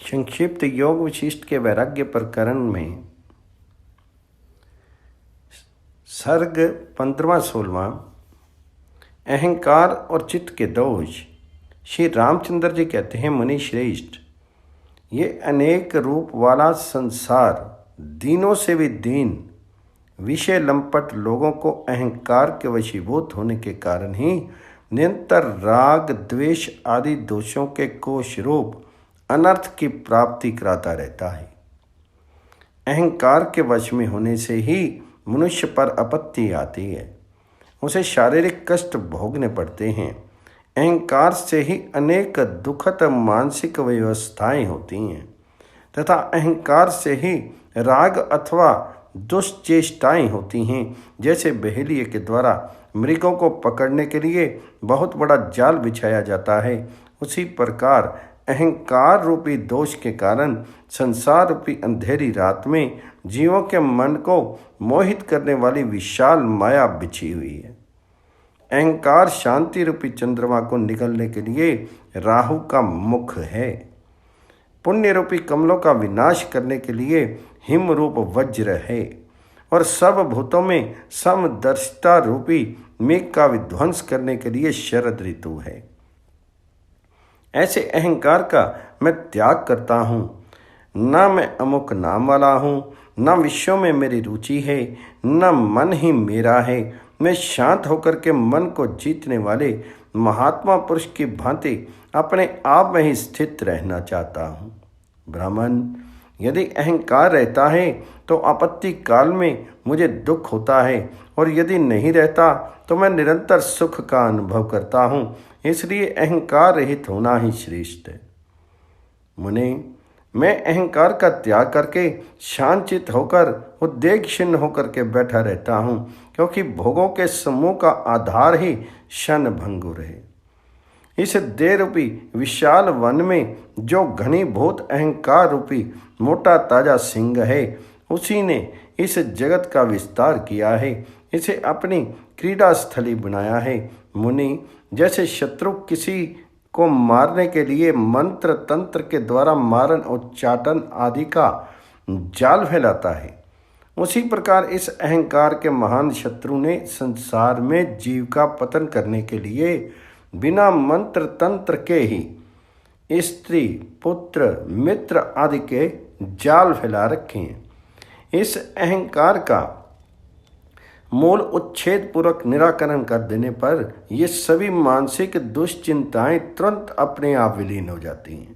संक्षिप्त योग वशिष्ठ के वैराग्य प्रकरण में सर्ग 15वां 16वां अहंकार और चित्त के दोष। श्री रामचंद्र जी कहते हैं, मुनि श्रेष्ठ, ये अनेक रूप वाला संसार दीनों से भी दीन विषय लंपट लोगों को अहंकार के वशीभूत होने के कारण ही निरंतर राग द्वेष आदि दोषों के कोश रूप अनर्थ की प्राप्ति कराता रहता है। अहंकार के वश में होने से ही मनुष्य पर आपत्ति आती है, उसे शारीरिक कष्ट भोगने पड़ते हैं। अहंकार से ही अनेक दुखद मानसिक व्यवस्थाएं होती हैं तथा अहंकार से ही राग अथवा दुष्चेष्टाएं होती हैं। जैसे बहेलिए के द्वारा मृगों को पकड़ने के लिए बहुत बड़ा जाल बिछाया जाता है, उसी प्रकार अहंकार रूपी दोष के कारण संसार रूपी अंधेरी रात में जीवों के मन को मोहित करने वाली विशाल माया बिछी हुई है। अहंकार शांति रूपी चंद्रमा को निगलने के लिए राहु का मुख है। पुण्य रूपी कमलों का विनाश करने के लिए हिम रूप वज्र है और सब भूतों में समदर्शिता रूपी मेघ का विध्वंस करने के लिए शरद ऋतु है। ऐसे अहंकार का मैं त्याग करता हूँ। न मैं अमुक नाम वाला हूँ, न विश्व में मेरी रुचि है, न मन ही मेरा है। मैं शांत होकर के मन को जीतने वाले महात्मा पुरुष की भांति अपने आप में ही स्थित रहना चाहता हूँ। ब्राह्मण, यदि अहंकार रहता है तो आपत्ति काल में मुझे दुख होता है, और यदि नहीं रहता तो मैं निरंतर सुख का अनुभव करता हूँ। इसलिए अहंकार रहित होना ही श्रेष्ठ है। मुने, मैं अहंकार का त्याग करके शांतचित्त होकर उद्वेग क्षीण होकर के बैठा रहता हूँ, क्योंकि भोगों के समूह का आधार ही क्षण भंगुर है। इस देह रूपी विशाल वन में जो घनीभूत अहंकार रूपी मोटा ताजा सिंह है, उसी ने इस जगत का विस्तार किया है, इसे अपनी क्रीड़ा स्थली बनाया है। मुनि, जैसे शत्रु किसी को मारने के लिए मंत्र तंत्र के द्वारा मारण उच्चाटन आदि का जाल फैलाता है, उसी प्रकार इस अहंकार के महान शत्रु ने संसार में जीव का पतन करने के लिए बिना मंत्र तंत्र के ही स्त्री पुत्र मित्र आदि के जाल फैला रखे हैं। इस अहंकार का मूल उच्छेद पूर्वक निराकरण कर देने पर ये सभी मानसिक दुश्चिंताएं तुरंत अपने आप विलीन हो जाती हैं।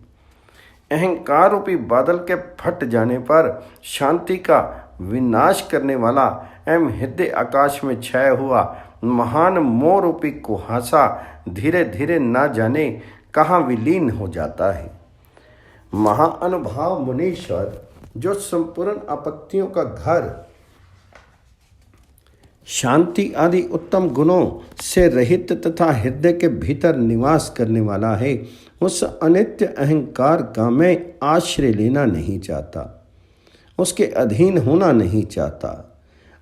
अहंकार रूपी बादल के फट जाने पर शांति का विनाश करने वाला एवं हृदय आकाश में छाया हुआ महान मोह रूपी कुहासा धीरे धीरे ना जाने कहाँ विलीन हो जाता है। महाअनुभाव मुनीश्वर, जो संपूर्ण आपत्तियों का घर शांति आदि उत्तम गुणों से रहित तथा हृदय के भीतर निवास करने वाला है, उस अनित्य अहंकार का मैं आश्रय लेना नहीं चाहता, उसके अधीन होना नहीं चाहता।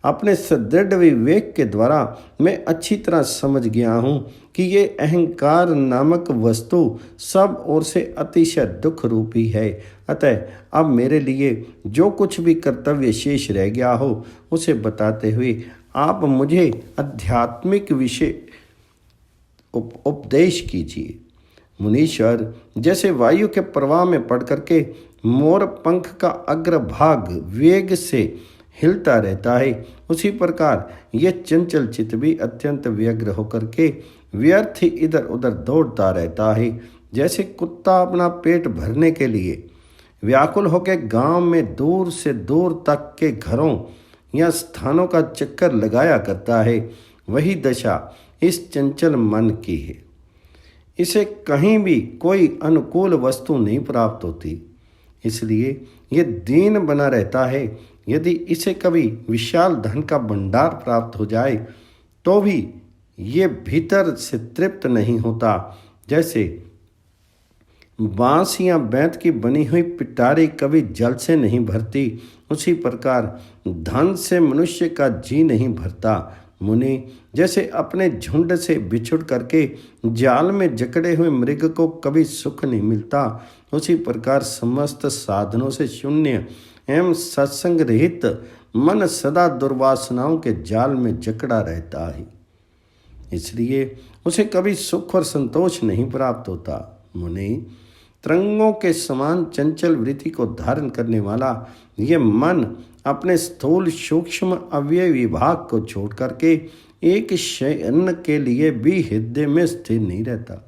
अपने सुदृढ़ विवेक के द्वारा मैं अच्छी तरह समझ गया हूँ कि ये अहंकार नामक वस्तु सब ओर से अतिशय दुख रूपी है। अतः अब मेरे लिए जो कुछ भी कर्तव्य शेष रह गया हो, उसे बताते हुए आप मुझे आध्यात्मिक विषय उपदेश कीजिए। मुनीश्वर, जैसे वायु के प्रवाह में पड़ करके मोर पंख का अग्रभाग वेग से हिलता रहता है, उसी प्रकार यह चंचल चित्त भी अत्यंत व्यग्र होकर के व्यर्थ ही इधर उधर दौड़ता रहता है। जैसे कुत्ता अपना पेट भरने के लिए व्याकुल होकर गांव में दूर से दूर तक के घरों या स्थानों का चक्कर लगाया करता है, वही दशा इस चंचल मन की है। इसे कहीं भी कोई अनुकूल वस्तु नहीं प्राप्त होती, इसलिए ये दीन बना रहता है। यदि इसे कभी विशाल धन का भंडार प्राप्त हो जाए तो भी ये भीतर से तृप्त नहीं होता। जैसे बांस या बेंत की बनी हुई पिटारी कभी जल से नहीं भरती, उसी प्रकार धन से मनुष्य का जी नहीं भरता। मुनि, जैसे अपने झुंड से बिछुड़ करके जाल में जकड़े हुए मृग को कभी सुख नहीं मिलता, उसी प्रकार समस्त साधनों से शून्य एवं सत्संग रहित मन सदा दुर्वासनाओं के जाल में जकड़ा रहता है। इसलिए उसे कभी सुख और संतोष नहीं प्राप्त होता। मुनि, तरंगों के समान चंचल वृत्ति को धारण करने वाला ये मन अपने स्थूल सूक्ष्म अवयव विभाग को छोड़ करके एक शयन के लिए भी हृदय में स्थिर नहीं रहता।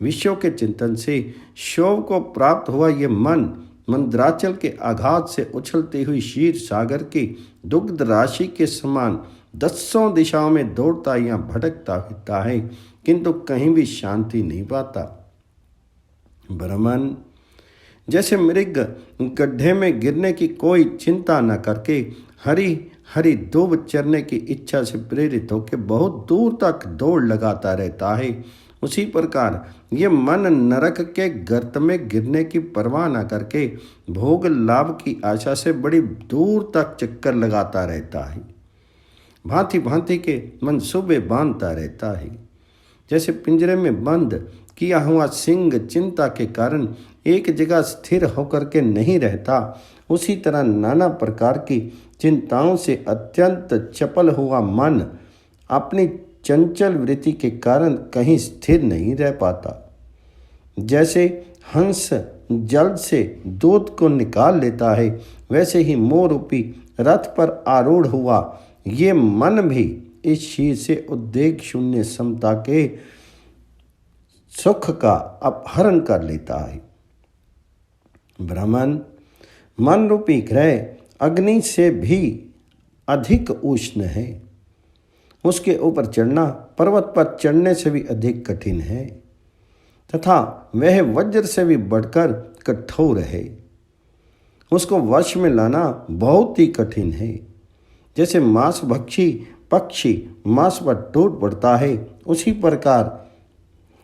विषयों के चिंतन से शोभ को प्राप्त हुआ ये मन मंद्राचल के आघात से उछलती हुई क्षीर सागर की दुग्ध राशि के समान दसों दिशाओं में दौड़ता या भटकता फिरता है, किंतु कहीं भी शांति नहीं पाता। ब्राह्मण, जैसे मृग गड्ढे में गिरने की कोई चिंता न करके हरी हरी दूब चरने की इच्छा से प्रेरित होकर बहुत दूर तक दौड़ लगाता रहता है, उसी प्रकार ये मन नरक के गर्त में गिरने की परवाह न करके भोग लाभ की आशा से बड़ी दूर तक चक्कर लगाता रहता है। भांति भांति के मनसूबे बांधता रहता है। जैसे पिंजरे में बंद किया हुआ सिंह चिंता के कारण एक जगह स्थिर होकर के नहीं रहता, उसी तरह नाना प्रकार की चिंताओं से अत्यंत चपल हुआ मन अपनी चंचल वृत्ति के कारण कहीं स्थिर नहीं रह पाता। जैसे हंस जल से दूध को निकाल लेता है, वैसे ही मोह रूपी रथ पर आरूढ़ हुआ ये मन भी इस क्षीर से उद्वेग शून्य समता के सुख का अपहरण कर लेता है। ब्राह्मण, मन रूपी ग्रह अग्नि से भी अधिक उष्ण है। उसके ऊपर चढ़ना पर्वत पर चढ़ने से भी अधिक कठिन है तथा वह वज्र से भी बढ़कर कठोर है। उसको वश में लाना बहुत ही कठिन है। जैसे मांस भक्षी पक्षी मांस पर टूट पड़ता है, उसी प्रकार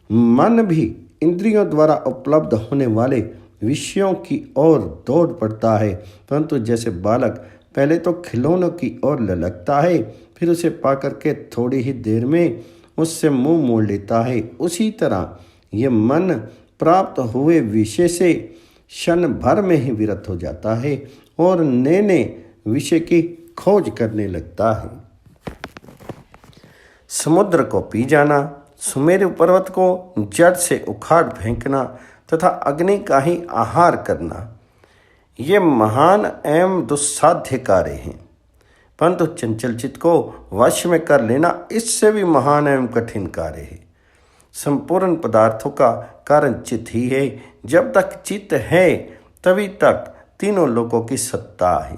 मन भी इंद्रियों द्वारा उपलब्ध होने वाले विषयों की ओर दौड़ पड़ता है, परंतु जैसे बालक पहले तो खिलौनों की ओर ललकता है, फिर उसे पाकर के थोड़ी ही देर में उससे मुंह मोड़ लेता है, उसी तरह ये मन प्राप्त हुए विषय से क्षण भर में ही विरत हो जाता है और नए नए विषय की खोज करने लगता है। समुद्र को पी जाना, सुमेरु पर्वत को जड़ से उखाड़ फेंकना तथा अग्नि का ही आहार करना, ये महान एवं दुस्साध्य कार्य हैं, परंतु चंचल चित्त को वश में कर लेना इससे भी महान एवं कठिन कार्य है। संपूर्ण पदार्थों का कारण चित्त ही है। जब तक चित्त है तभी तक तीनों लोकों की सत्ता है।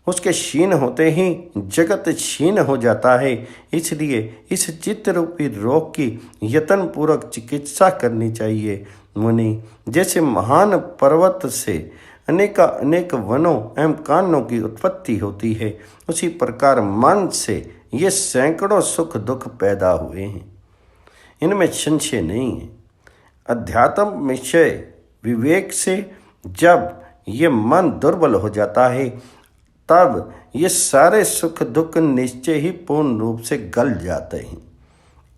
उसके क्षीण होते ही जगत क्षीण हो जाता है। इसलिए इस चित्त रूपी रोग की यत्न पूर्वक चिकित्सा करनी चाहिए। मुनि, जैसे महान पर्वत से अनेक वनों एवं कानों की उत्पत्ति होती है, उसी प्रकार मन से ये सैकड़ों सुख दुख पैदा हुए हैं, इनमें संशय नहीं है। अध्यात्म विषय विवेक से जब ये मन दुर्बल हो जाता है, तब ये सारे सुख दुख निश्चय ही पूर्ण रूप से गल जाते हैं,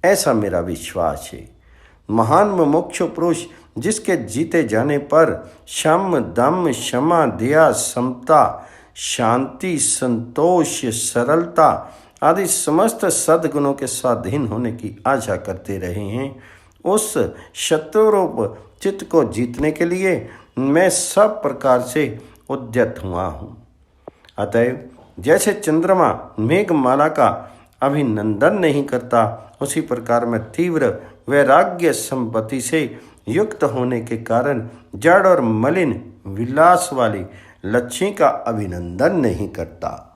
ऐसा मेरा विश्वास है। महान मुमुक्षु पुरुष जिसके जीते जाने पर शम दम क्षमा दया समता शांति संतोष सरलता आदि समस्त सद्गुणों के स्वाधीन होने की आशा करते रहे हैं, उस शत्रु रूप चित्त को जीतने के लिए मैं सब प्रकार से उद्यत हुआ हूँ। अतएव जैसे चंद्रमा मेघमाला का अभिनंदन नहीं करता, उसी प्रकार मैं तीव्र वैराग्य संपत्ति से युक्त होने के कारण जड़ और मलिन विलास वाली लक्ष्मी का अभिनंदन नहीं करता।